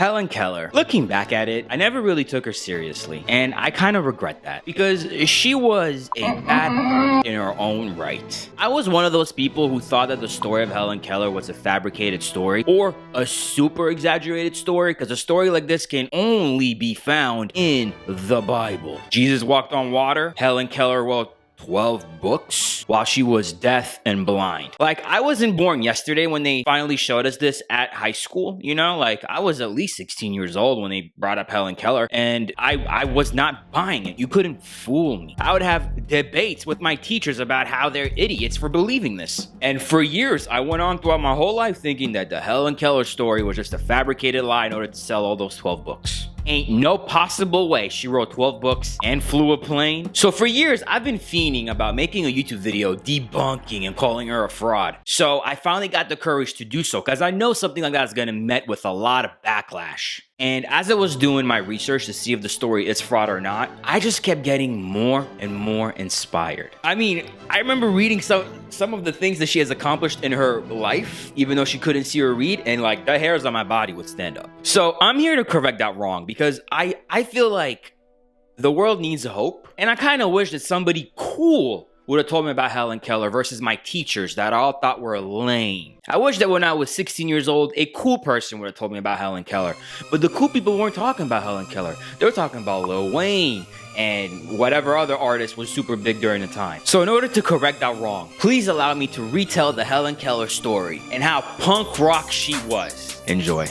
Helen Keller. Looking back at it, I never really took her seriously, and I kind of regret that because she was a bad in her own right. I was one of those people who thought that the story of Helen Keller was a fabricated story or a super exaggerated story, because a story like this can only be found in the Bible. Jesus walked on water. Helen Keller wrote 12 books while she was deaf and blind. Like, I wasn't born yesterday when they finally showed us this at high school, you know? Like, I was at least 16 years old when they brought up Helen Keller, and I was not buying it. You couldn't fool me. I would have debates with my teachers about how they're idiots for believing this. And for years, I went on throughout my whole life thinking that the Helen Keller story was just a fabricated lie in order to sell all those 12 books. Ain't no possible way she wrote 12 books and flew a plane. So for years, I've been fiending about making a YouTube video debunking and calling her a fraud. So I finally got the courage to do so, because I know something like that is gonna met with a lot of backlash. And as I was doing my research to see if the story is fraud or not, I just kept getting more and more inspired. I mean, I remember reading some of the things that she has accomplished in her life, even though she couldn't see or read, and like the hairs on my body would stand up. So I'm here to correct that wrong, because I feel like the world needs hope, and I kind of wish that somebody cool would have told me about Helen Keller versus my teachers that I all thought were lame. I wish that when I was 16 years old, a cool person would have told me about Helen Keller. But the cool people weren't talking about Helen Keller. They were talking about Lil Wayne and whatever other artist was super big during the time. So in order to correct that wrong, please allow me to retell the Helen Keller story and how punk rock she was. Enjoy.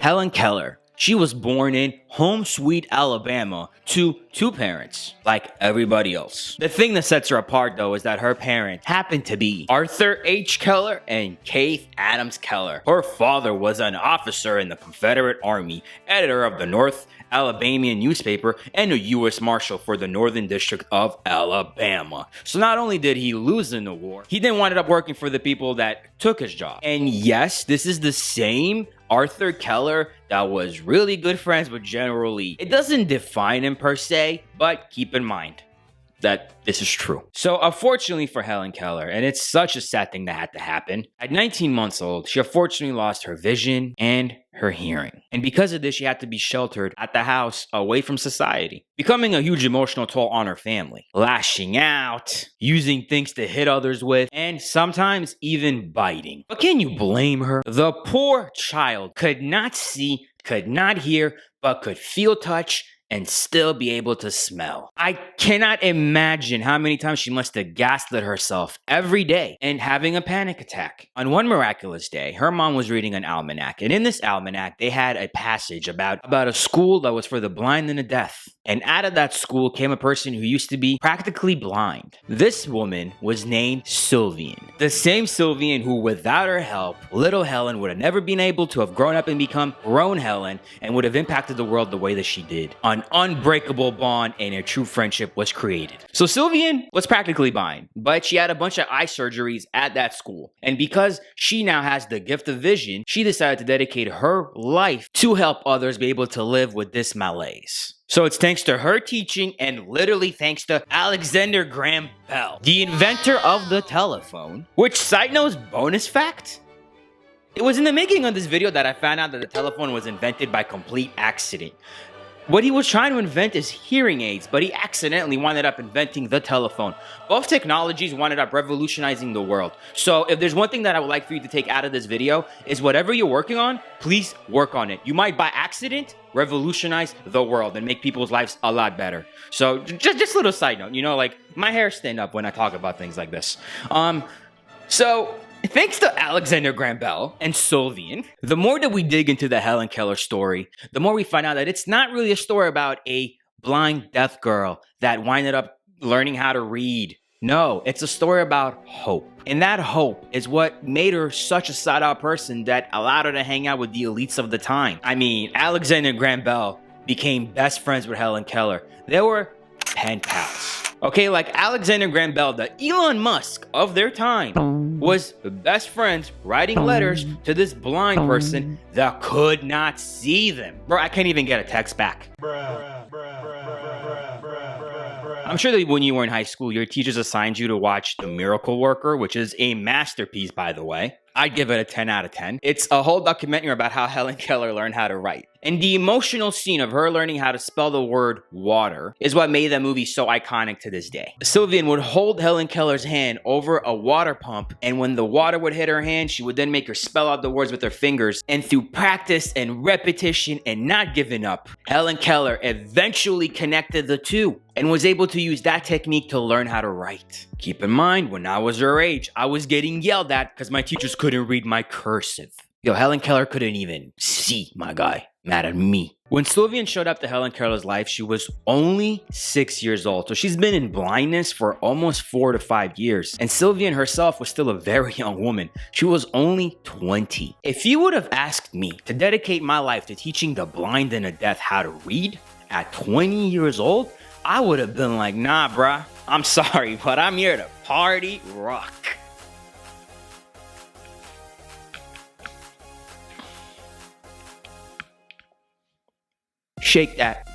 Helen Keller. She was born in Home Sweet Alabama to two parents, like everybody else. The thing that sets her apart, though, is that her parents happened to be Arthur H. Keller and Keith Adams Keller. Her father was an officer in the Confederate Army, editor of the North Alabamian newspaper, and a U.S. Marshal for the Northern District of Alabama. So not only did he lose in the war, he then wound up working for the people that took his job. And yes, this is the same Arthur Keller that was really good friends with General Lee. It doesn't define him per se, but keep in mind that this is true. So unfortunately for Helen Keller, and it's such a sad thing that had to happen, at 19 months old, she unfortunately lost her vision and her hearing. And because of this, she had to be sheltered at the house away from society, becoming a huge emotional toll on her family, lashing out, using things to hit others with, and sometimes even biting. But can you blame her? The poor child could not see, could not hear, but could feel touch and still be able to smell. I cannot imagine how many times she must have gaslit herself every day and having a panic attack. On one miraculous day, her mom was reading an almanac, and in this almanac, they had a passage about a school that was for the blind and the deaf. And out of that school came a person who used to be practically blind. This woman was named Sullivan. The same Sullivan who, without her help, little Helen would have never been able to have grown up and become grown Helen, and would have impacted the world the way that she did. An unbreakable bond and a true friendship was created. So Sullivan was practically blind, but she had a bunch of eye surgeries at that school. And because she now has the gift of vision, she decided to dedicate her life to help others be able to live with this malaise. So it's thanks to her teaching, and literally thanks to Alexander Graham Bell, the inventor of the telephone, which, side note, bonus fact, it was in the making of this video that I found out that the telephone was invented by complete accident. What he was trying to invent is hearing aids, but he accidentally wound up inventing the telephone. Both technologies wound up revolutionizing the world. So if there's one thing that I would like for you to take out of this video, is whatever you're working on, please work on it. You might by accident revolutionize the world and make people's lives a lot better. So just a little side note, you know, like my hair stand up when I talk about things like this. So thanks to Alexander Graham Bell and Sullivan, the more that we dig into the Helen Keller story, the more we find out that it's not really a story about a blind deaf girl that winded up learning how to read. No, it's a story about hope. And that hope is what made her such a sought-out person that allowed her to hang out with the elites of the time. I mean, Alexander Graham Bell became best friends with Helen Keller. They were pen pals. Okay, like Alexander Graham Bell, the Elon Musk of their time, was best friends writing letters to this blind person that could not see them. Bro, I can't even get a text back. I'm sure that when you were in high school, your teachers assigned you to watch The Miracle Worker, which is a masterpiece, by the way. I'd give it a 10 out of 10. It's a whole documentary about how Helen Keller learned how to write. And the emotional scene of her learning how to spell the word water is what made that movie so iconic to this day. Sullivan would hold Helen Keller's hand over a water pump, and when the water would hit her hand, she would then make her spell out the words with her fingers. And through practice and repetition and not giving up, Helen Keller eventually connected the two and was able to use that technique to learn how to write. Keep in mind, when I was her age, I was getting yelled at because my teachers couldn't read my cursive. Yo, Helen Keller couldn't even see, my guy. Mad at me. When Sullivan showed up to Helen Keller's life, she was only 6 years old. So she's been in blindness for almost 4 to 5 years. And Sullivan herself was still a very young woman. She was only 20. If you would have asked me to dedicate my life to teaching the blind and the deaf how to read at 20 years old, I would have been like, nah, bruh, I'm sorry, but I'm here to party rock. Shake that.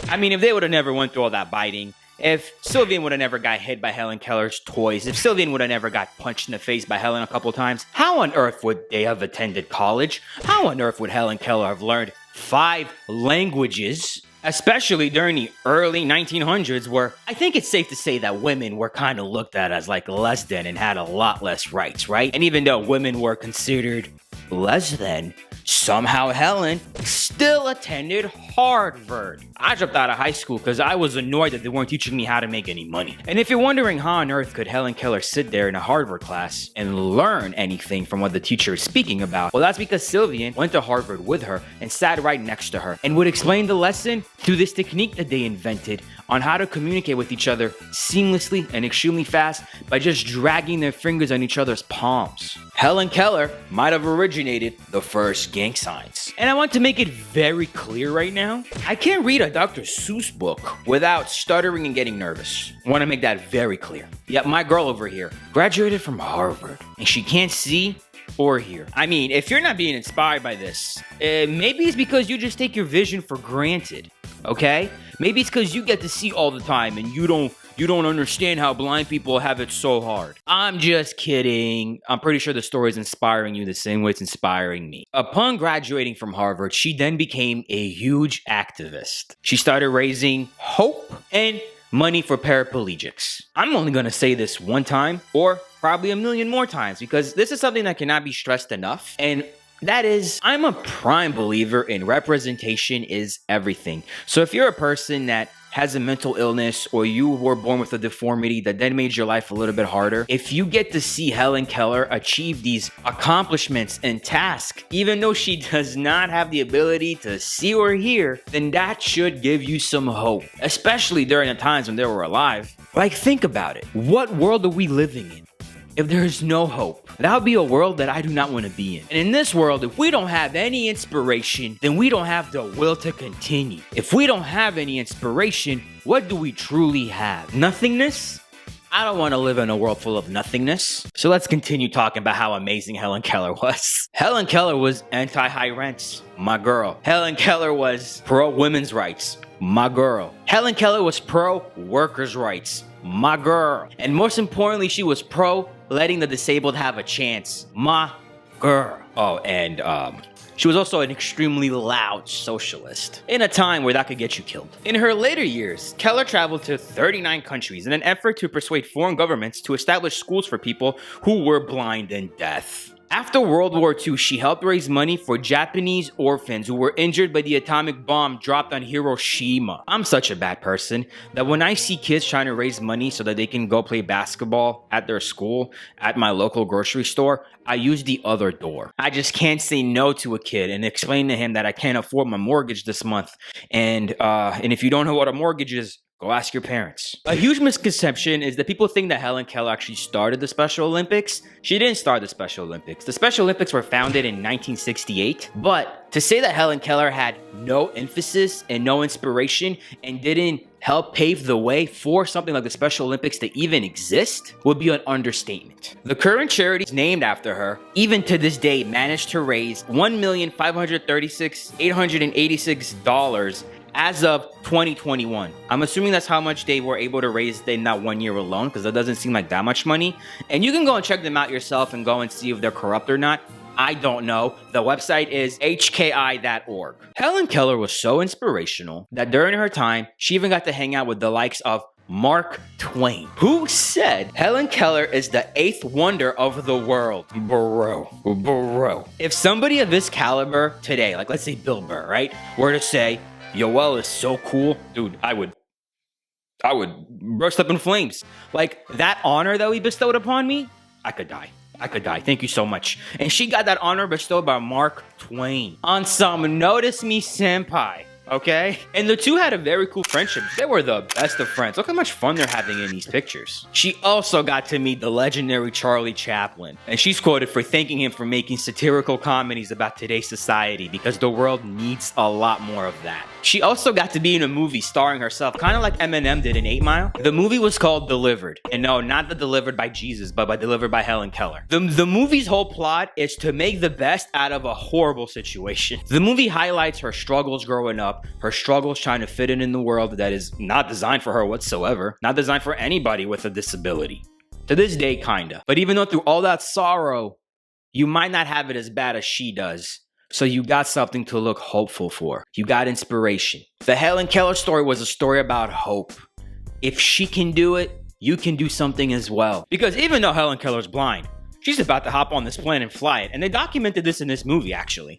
I mean, if they would have never went through all that biting, if Sullivan would have never got hit by Helen Keller's toys, if Sullivan would have never got punched in the face by Helen a couple times, how on earth would they have attended college? How on earth would Helen Keller have learned 5 languages? Especially during the early 1900s, where I think it's safe to say that women were kind of looked at as like less than and had a lot less rights, right? And even though women were considered less than, somehow Helen still attended Harvard. I dropped out of high school because I was annoyed that they weren't teaching me how to make any money. And if you're wondering how on earth could Helen Keller sit there in a Harvard class and learn anything from what the teacher is speaking about, well, that's because Sullivan went to Harvard with her and sat right next to her and would explain the lesson through this technique that they invented on how to communicate with each other seamlessly and extremely fast by just dragging their fingers on each other's palms. Helen Keller might have originated the first gang signs. And I want to make it very clear right now, I can't read a Dr. Seuss book without stuttering and getting nervous. I want to make that very clear. Yet my girl over here graduated from Harvard and she can't see or hear. I mean, if you're not being inspired by this, maybe it's because you just take your vision for granted, okay? Maybe it's because you get to see all the time and you don't understand how blind people have it so hard. I'm just kidding. I'm pretty sure the story is inspiring you the same way it's inspiring me. Upon graduating from Harvard, she then became a huge activist. She started raising hope and money for paraplegics. I'm only going to say this one time or probably a million more times because this is something that cannot be stressed enough. And that is, I'm a prime believer in representation is everything. So if you're a person that has a mental illness or you were born with a deformity that then made your life a little bit harder, if you get to see Helen Keller achieve these accomplishments and tasks, even though she does not have the ability to see or hear, then that should give you some hope, especially during the times when they were alive. Like, think about it. What world are we living in if there is no hope? That would be a world that I do not want to be in. And in this world, if we don't have any inspiration, then we don't have the will to continue. If we don't have any inspiration, what do we truly have? Nothingness? I don't want to live in a world full of nothingness. So let's continue talking about how amazing Helen Keller was. Helen Keller was anti-high rents. My girl. Helen Keller was pro-women's rights. My girl. Helen Keller was pro-workers' rights. My girl. And most importantly, she was pro letting the disabled have a chance. My girl. Oh, and she was also an extremely loud socialist in a time where that could get you killed. In her later years, Keller traveled to 39 countries in an effort to persuade foreign governments to establish schools for people who were blind and deaf. After World War II, she helped raise money for Japanese orphans who were injured by the atomic bomb dropped on Hiroshima. I'm such a bad person that when I see kids trying to raise money so that they can go play basketball at their school, at my local grocery store, I use the other door. I just can't say no to a kid and explain to him that I can't afford my mortgage this month. And if you don't know what a mortgage is, go ask your parents. A huge misconception is that people think that Helen Keller actually started the Special Olympics. She didn't start the Special Olympics. The Special Olympics were founded in 1968. But to say that Helen Keller had no emphasis and no inspiration and didn't help pave the way for something like the Special Olympics to even exist would be an understatement. The current charity named after her, even to this day, managed to raise $1,536,886 as of 2021. I'm assuming that's how much they were able to raise in that 1 year alone, because that doesn't seem like that much money. And you can go and check them out yourself and go and see if they're corrupt or not. I don't know. The website is hki.org. Helen Keller was so inspirational that during her time, she even got to hang out with the likes of Mark Twain, who said Helen Keller is the 8th wonder of the world. Bro. If somebody of this caliber today, like let's say Bill Burr, right, were to say, Yoel is so cool, dude, I would burst up in flames. Like, that honor that he bestowed upon me, I could die. Thank you so much. And she got that honor bestowed by Mark Twain on some Notice Me Senpai. Okay? And the two had a very cool friendship. They were the best of friends. Look how much fun they're having in these pictures. She also got to meet the legendary Charlie Chaplin. And she's quoted for thanking him for making satirical comedies about today's society because the world needs a lot more of that. She also got to be in a movie starring herself, kind of like Eminem did in 8 Mile. The movie was called Delivered. And no, not the Delivered by Jesus, but by Delivered by Helen Keller. The movie's whole plot is to make the best out of a horrible situation. The movie highlights her struggles growing up, her struggles trying to fit in the world that is not designed for her whatsoever, not designed for anybody with a disability. To this day, kinda. But even though through all that sorrow, you might not have it as bad as she does. So you got something to look hopeful for. You got inspiration. The Helen Keller story was a story about hope. If she can do it, you can do something as well. Because even though Helen Keller's blind, she's about to hop on this plane and fly it. And they documented this in this movie, actually.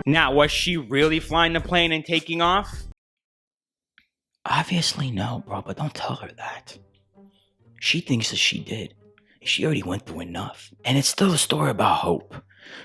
Now, was she really flying the plane and taking off? Obviously no, bro, but don't tell her that. She thinks that she did. She already went through enough. And it's still a story about hope.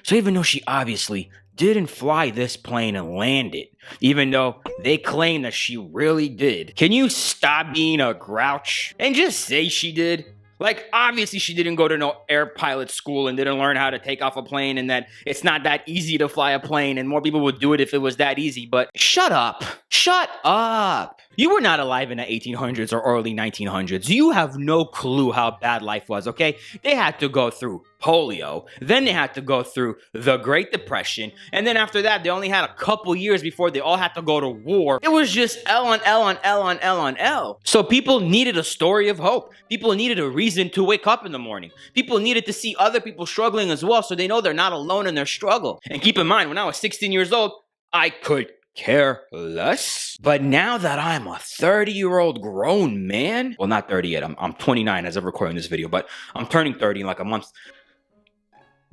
So even though she obviously didn't fly this plane and land it, even though they claim that she really did, can you stop being a grouch and just say she did? Like, obviously she didn't go to no air pilot school and didn't learn how to take off a plane, and that it's not that easy to fly a plane and more people would do it if it was that easy. But shut up. Shut up. You were not alive in the 1800s or early 1900s. You have no clue how bad life was, okay? They had to go through polio. Then they had to go through the Great Depression. And then after that, they only had a couple years before they all had to go to war. It was just L on L on L on L on L. So people needed a story of hope. People needed a reason to wake up in the morning. People needed to see other people struggling as well so they know they're not alone in their struggle. And keep in mind, when I was 16 years old, I could care less. But now that I'm a 30-year-old grown man, well, not 30 yet, I'm 29 as of recording this video, but I'm turning 30 in like a month.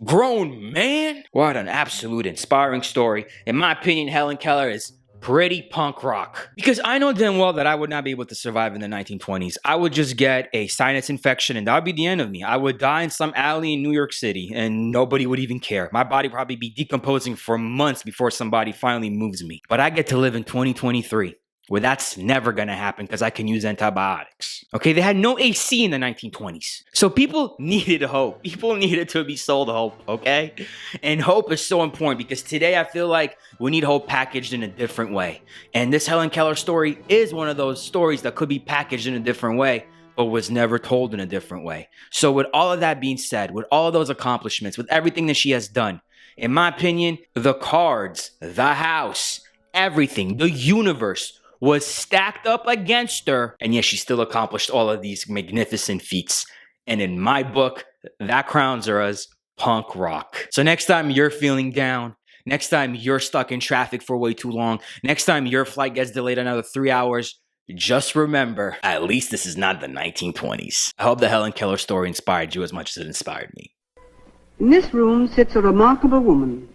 Grown man? What an absolute inspiring story. In my opinion, Helen Keller is pretty punk rock. Because I know damn well that I would not be able to survive in the 1920s. I would just get a sinus infection and that would be the end of me. I would die in some alley in New York City and nobody would even care. My body would probably be decomposing for months before somebody finally moves me. But I get to live in 2023. Where that's never gonna happen because I can use antibiotics. Okay, they had no AC in the 1920s. So people needed hope. People needed to be sold hope, okay? And hope is so important because today I feel like we need hope packaged in a different way. And this Helen Keller story is one of those stories that could be packaged in a different way, but was never told in a different way. So with all of that being said, with all of those accomplishments, with everything that she has done, in my opinion, the cards, the house, everything, the universe, was stacked up against her, and yet she still accomplished all of these magnificent feats And in my book, that crowns her as punk rock. So next time you're feeling down, next time you're stuck in traffic for way too long, next time your flight gets delayed another 3 hours, just remember, at least this is not the 1920s. I hope the Helen Keller story inspired you as much as it inspired me. In this room sits a remarkable woman.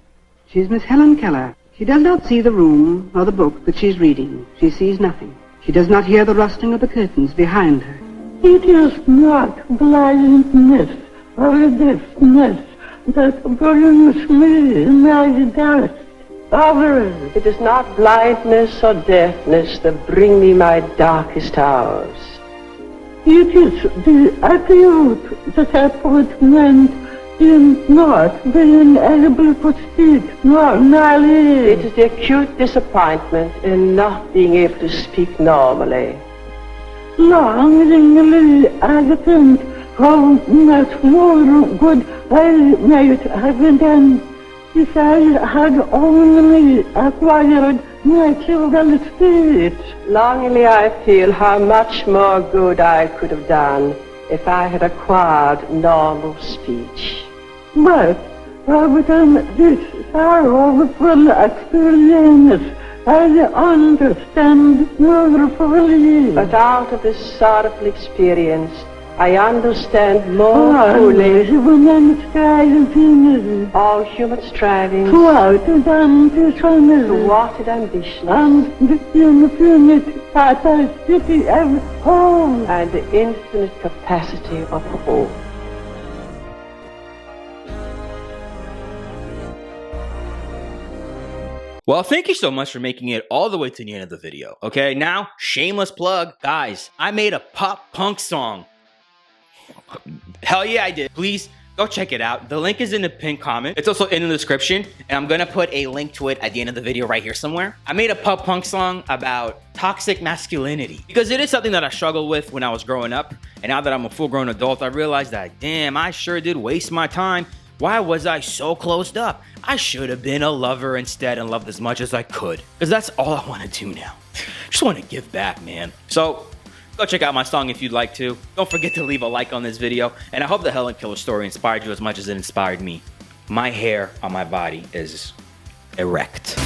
She's Miss Helen Keller. She does not see the room or the book that she's reading. She sees nothing. She does not hear the rustling of the curtains behind her. It is not blindness or deafness that brings me my darkest hours. It is not blindness or deafness that bring me my darkest hours. It is the acute disappointment in not being able to speak normally. It is the acute disappointment in not being able to speak normally. Longingly, I think how much more good I might have done if I had only acquired natural speech. Longingly I feel how much more good I could have done if I had acquired normal speech. But within this sorrowful experience, I understand more fully. But out of this sorrowful experience, I understand more fully all human strivings, thwarted ambition, thwarted ambition, and the infinite capacity of hope. and the infinite capacity of hope. Well, thank you so much for making it all the way to the end of the video. Okay, now, shameless plug. Guys, I made a pop punk song. Hell yeah, I did. Please go check it out. The link is in the pinned comment. It's also in the description, and I'm gonna put a link to it at the end of the video right here somewhere. I made a pop punk song about toxic masculinity because it is something that I struggled with when I was growing up, and now that I'm a full-grown adult, I realized that, damn, I sure did waste my time. Why was I so closed up? I should have been a lover instead and loved as much as I could. Because that's all I want to do now. Just want to give back, man. So, go check out my song if you'd like to. Don't forget to leave a like on this video. And I hope the Helen Keller story inspired you as much as it inspired me. My hair on my body is erect.